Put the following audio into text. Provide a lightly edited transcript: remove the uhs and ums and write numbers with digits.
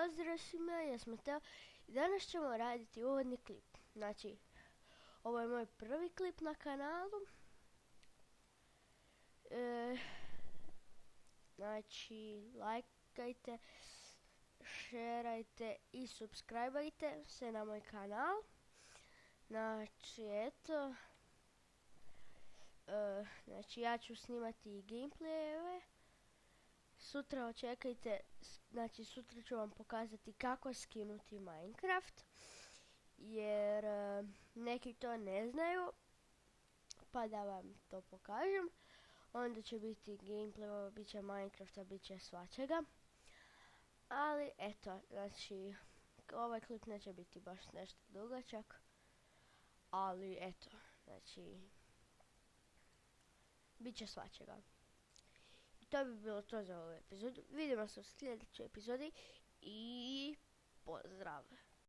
Pozdrav svima, ja sam Teo i danas ćemo raditi uvodni klip. Znači, ovo je moj prvi klip na kanalu. Znači, lajkajte, šerajte i subscribeajte se na moj kanal. Znači, eto. Znači, ja ću snimati i gameplayeve. Sutra očekajte, znači sutra ću vam pokazati kako skinuti Minecraft, jer neki to ne znaju, pa da vam to pokažem. Onda će biti gameplay, bit će Minecrafta, bit će svačega. Ali eto, znači ovaj klip neće biti baš nešto dugačak, ali eto, znači bit će svačega. To bi bilo to za ovu epizodu. Vidimo se u sljedećoj epizodi i